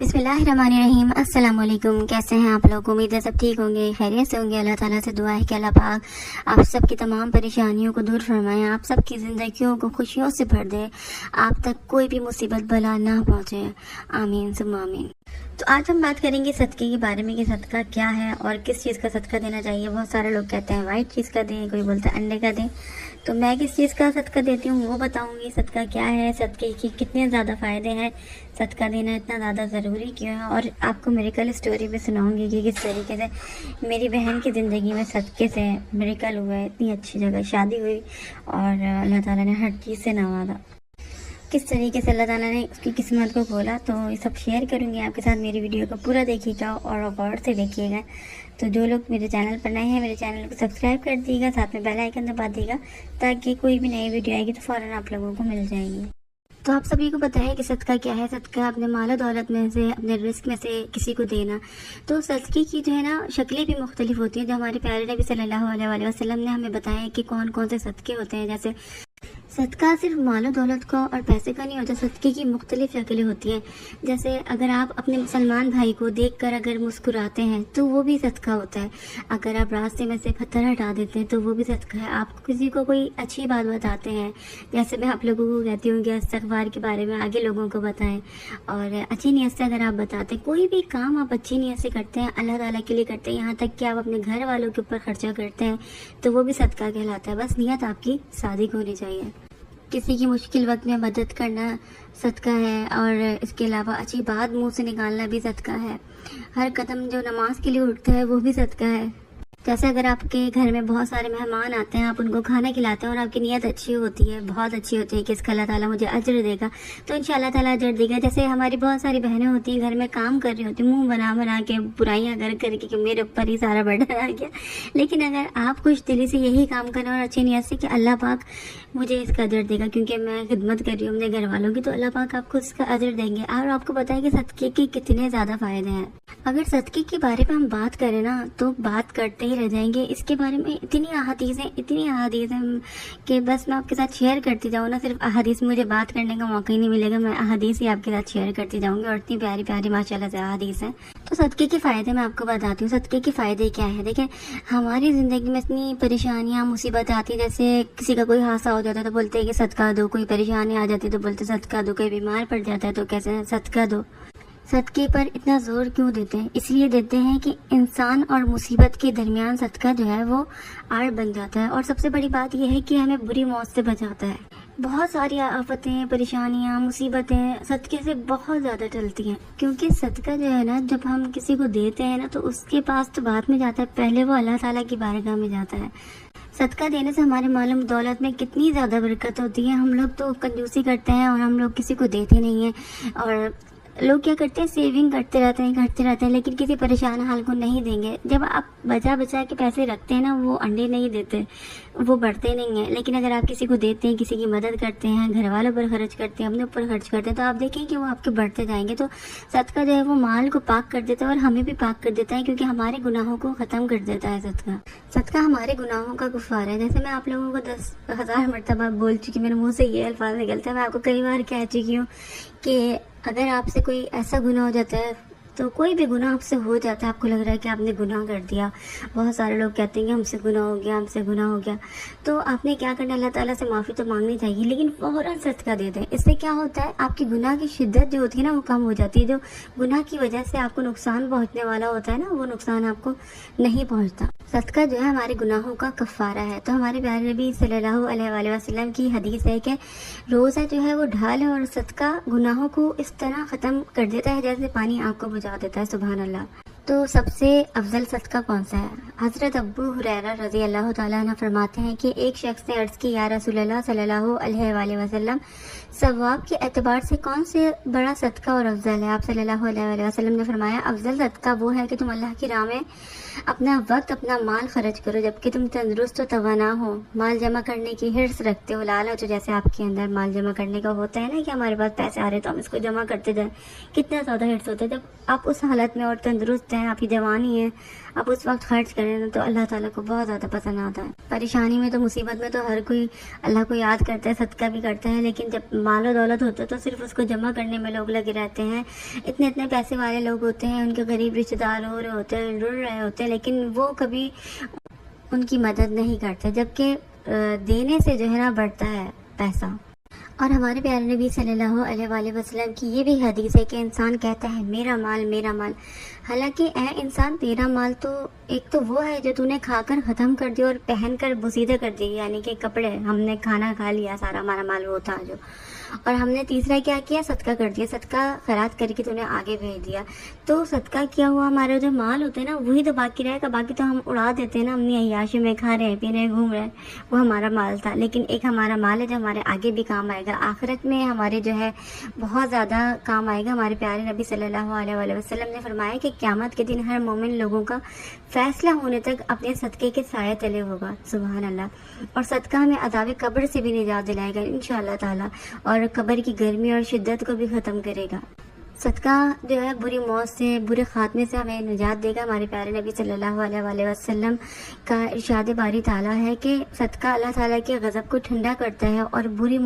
बिस्मिल्लाहिर्रहमानिर्रहीम। अस्सलाम वालेकुम। कैसे हैं आप लोग? उम्मीद है सब ठीक होंगे, खैरियत से होंगे। अल्लाह ताला से दुआ है कि अल्लाह पाक आप सबकी तमाम परेशानियों को दूर फरमाएं, आप सबकी ज़िंदगियों को खुशियों से भर दे, आप तक कोई भी मुसीबत बला ना पहुँचे। आमीन सुम्मा आमीन। तो आज हम बात करेंगे सदक़े के बारे में कि सदका क्या है और किस चीज़ का सदका देना चाहिए। बहुत सारे लोग कहते हैं वाइट चीज़ का दें, कोई बोलता है अंडे का दें। तो मैं किस चीज़ का सदका देती हूँ वो बताऊँगी। सदका क्या है, सदक़े के कितने ज़्यादा फ़ायदे हैं, सदका देना इतना ज़्यादा ज़रूरी क्यों है, और आपको मिरेकल स्टोरी भी सुनाऊँगी कि किस तरीके से मेरी बहन की ज़िंदगी में सदक़े से मिरेकल हुआ है। इतनी अच्छी जगह शादी हुई और अल्लाह ताला ने हर चीज़ से नवाजा, किस तरीके से अल्लाह ताला ने उसकी किस्मत को खोला। तो ये सब शेयर करूँगी आपके साथ। मेरी वीडियो को पूरा देखिएगा और गौर से देखिएगा। तो जो लोग मेरे चैनल पर नए हैं, मेरे चैनल को सब्सक्राइब कर दीजिएगा, साथ में बेल आइकन दबा दीजिएगा ताकि कोई भी नई वीडियो आएगी तो फ़ौरन आप लोगों को मिल जाएगी। तो आप सभी को पता है कि सदका क्या है। सदका अपने माल दौलत में से, अपने रिस्क में से किसी को देना। तो सदक़े की जो है ना शक्लें भी मुख्तलिफ होती हैं, जो हमारे प्यारे नबी सल्लल्लाहु अलैहि वसल्लम ने हमें बताया कि कौन कौन से सदक़े होते हैं। जैसे सदका सिर्फ मालो दौलत का और पैसे का नहीं होता, सदक़े की मुख्तलिफ शक्लें होती हैं। जैसे अगर आप अपने मुसलमान भाई को देखकर अगर मुस्कुराते हैं तो वो भी सदका होता है। अगर आप रास्ते में से पत्थर हटा देते हैं तो वो भी सदका है। आप किसी को कोई अच्छी बात बताते हैं, जैसे मैं आप लोगों को कहती हूँ कि इस्तग़फ़ार के बारे में आगे लोगों को बताएं, और अच्छी नीयत से अगर आप बताते हैं, कोई भी काम आप अच्छी नीयत से करते हैं, अल्लाह ताला के लिए करते हैं, यहाँ तक कि आप अपने घर वालों के ऊपर खर्चा करते हैं तो वो भी सदका कहलाता है। बस नीयत आपकी सादिक होनी चाहिए। किसी की मुश्किल वक्त में मदद करना सदका है, और इसके अलावा अच्छी बात मुंह से निकालना भी सदका है। हर कदम जो नमाज के लिए उठता है वो भी सदका है। जैसे अगर आपके घर में बहुत सारे मेहमान आते हैं, आप उनको खाना खिलाते हैं और आपकी नीयत अच्छी होती है, बहुत अच्छी होती है कि इसका अल्लाह ताला मुझे अजर देगा, तो इंशाअल्लाह ताला अजर देगा। जैसे हमारी बहुत सारी बहनें होती हैं घर में काम कर रही होती हैं, मुंह बना बना के बुराइयां कर करके कि मेरे ऊपर ही सारा बर्डन आ गया। लेकिन अगर आप खुश दिली से यही काम करें और अच्छी नीयत से कि अल्लाह पाक मुझे इसका अजर देगा क्योंकि मैं खिदमत कर रही हूँ अपने घर वालों की, तो अल्लाह पाक आपको इसका अजर देंगे। और आपको पता है कि सदक़े के कितने ज़्यादा फ़ायदे हैं। अगर सदक़े के बारे में हम बात करें ना तो बात करते ही रह जाएंगे। इसके बारे में इतनी अहादीस हैं कि बस मैं आपके साथ शेयर करती जाऊँ ना, सिर्फ अहादीस, मुझे बात करने का मौका ही नहीं मिलेगा, मैं अहादीस ही आपके साथ शेयर करती जाऊँगी। और इतनी प्यारी प्यारी माशाल्लाह से अहादीस हैं। तो सदक़े के फ़ायदे मैं आपको बताती हूँ। सदक़े के फ़ायदे क्या है? देखें, हमारी ज़िंदगी में इतनी परेशानियाँ मुसीबत आती है, जैसे किसी का कोई हादसा हो जाता है तो बोलते हैं कि सदका दो, कोई परेशानी आ जाती है तो बोलते सदका दो, कोई बीमार पड़ जाता है तो कैसे हैं सदका दो। सदक़े पर इतना ज़ोर क्यों देते हैं? इसलिए देते हैं कि इंसान और मुसीबत के दरमियान सदका जो है वो आड़ बन जाता है। और सबसे बड़ी बात यह है कि हमें बुरी मौत से बचाता है। बहुत सारी आफतें, परेशानियाँ, मुसीबतें सदक़े से बहुत ज़्यादा टलती हैं, क्योंकि सदका जो है ना, जब हम किसी को देते हैं ना तो उसके पास तो बाद में जाता है, पहले वो अल्लाह ताला की बारगाह में जाता है। सदका देने से हमारे मालूम दौलत में कितनी ज़्यादा बरकत होती है। हम लोग तो कंजूसी करते हैं और हम लोग किसी को देते नहीं हैं, और लोग क्या करते हैं, सेविंग करते रहते हैं, लेकिन किसी परेशान हाल को नहीं देंगे। जब आप बचा बचा के पैसे रखते हैं ना, वो अंडे नहीं देते, वो बढ़ते नहीं हैं। लेकिन अगर आप किसी को देते हैं, किसी की मदद करते हैं, घर वालों पर खर्च करते हैं, अपने ऊपर खर्च करते हैं, तो आप देखें कि वो आपके बढ़ते जाएंगे। तो सदका जो है वो माल को पाक कर देता है और हमें भी पाक कर देता है, क्योंकि हमारे गुनाहों को ख़त्म कर देता है। सदका हमारे गुनाहों का गुफ़ार है। जैसे मैं आप लोगों को 10,000 मरतबा बोल चुकी, मेरे मुँह से ये अल्फाज निकलता है, मैं आपको कई बार कह चुकी हूँ कि अगर आपसे कोई ऐसा गुनाह हो जाता है, तो कोई भी गुनाह आपसे हो जाता है, आपको लग रहा है कि आपने गुनाह कर दिया, बहुत सारे लोग कहते हैं कि हमसे गुनाह हो गया, तो आपने क्या करना, अल्लाह ताला से माफ़ी तो मांगनी चाहिए, लेकिन फ़ौरन सदका दे दें। इससे क्या होता है, आपकी गुनाह की शिद्दत जो होती है ना वो कम हो जाती है। जो गुनाह की वजह से आपको नुकसान पहुँचने वाला होता है ना, वो नुकसान आपको नहीं पहुँचता। सदका जो है हमारे गुनाहों का कफ़ारा है। तो हमारे प्यारे नबी सल्लल्लाहु अलैहि वसल्लम की हदीस है कि रोज़ा जो है वो ढाल है, और सदका गुनाहों को इस तरह ख़त्म कर देता है जैसे पानी आग को बुझा देता है। सुभान अल्लाह। तो सबसे अफजल सदका कौन सा है? हज़रत अबू हुरैरा रज़ी अल्लाह ताला अन्हु फरमाते हैं कि एक शख्स ने अर्ज़ की, या रसूलल्लाह सल्लल्लाहु अलैहि वसल्लम, सवाब के एतबार से कौन से बड़ा सदका और अफजल है? आप सल्लल्लाहु अलैहि वसल्लम ने फरमाया, अफजल सदका वो है कि तुम अल्लाह की राह में अपना वक्त, अपना माल खर्च करो जबकि तुम तंदुरुस्त हो, तवाना हो, माल जमा करने की हिर्स रखते हो, लालच हो, जैसे आपके अंदर माल जमा करने का होता है ना कि हमारे पास पैसे आ रहे तो हम इसको जमा करते जाएं, कितना ज़्यादा हिर्स होता है। जब आप उस हालत में और तंदुरुस्त हैं, आपकी जवानी है, आप उस वक्त खर्च करें کریں نا تو اللہ تعالیٰ کو بہت زیادہ پسند آتا ہے. پریشانی میں تو مصیبت میں تو ہر کوئی اللہ کو یاد کرتا ہے, صدقہ بھی کرتا ہے, لیکن جب مال و دولت ہوتا ہے تو صرف اس کو جمع کرنے میں لوگ لگے رہتے ہیں. اتنے پیسے والے لوگ ہوتے ہیں, ان کے غریب رشتے دار رو رہے ہوتے ہیں, رڑ رہے ہوتے ہیں, لیکن وہ کبھی ان کی مدد نہیں کرتے, جبکہ دینے سے جو ہے نا بڑھتا ہے پیسہ. اور ہمارے پیارے نبی صلی اللہ علیہ وآلہ وسلم کی یہ بھی حدیث ہے کہ انسان کہتا ہے میرا مال میرا مال. حالانکہ اے انسان, تیرا مال تو ایک تو وہ ہے جو تو نے کھا کر ختم کر دیا اور پہن کر بوسیدہ کر دی, یعنی کہ کپڑے, ہم نے کھانا کھا لیا, سارا ہمارا مال وہ تھا جو. اور ہم نے تیسرا کیا کیا, صدقہ کر دیا, صدقہ خیرات کر کے تو نے آگے بھیج دیا. تو صدقہ کیا ہوا, ہمارا جو مال ہوتا ہے نا وہی تو باقی رہے گا, باقی تو ہم اڑا دیتے ہیں نا, اپنی عیاشی میں کھا رہے ہیں, پی رہے ہیں, گھوم رہے ہیں, وہ ہمارا مال تھا. لیکن ایک ہمارا مال ہے جو ہمارے آگے بھی کام آئے گا, آخرت میں ہمارے جو ہے بہت زیادہ کام آئے گا. ہمارے پیارے نبی صلی اللہ علیہ وآلہ وسلم نے فرمایا کہ قیامت کے دن ہر مومن لوگوں کا فیصلہ ہونے تک اپنے صدقے کے سائے تلے ہوگا. سبحان اللہ. اور صدقہ ہمیں عذاب قبر سے بھی نجات دلائے گا انشاءاللہ تعالی, اور قبر کی گرمی اور شدت کو بھی ختم کرے گا. صدقہ جو ہے بری موت سے, برے خاتمے سے ہمیں نجات دے گا. ہمارے پیارے نبی صلی اللہ علیہ وآلہ وسلم کا ارشاد باری تعالیٰ ہے کہ صدقہ اللہ تعالیٰ کے غضب کو ٹھنڈا کرتا ہے اور بری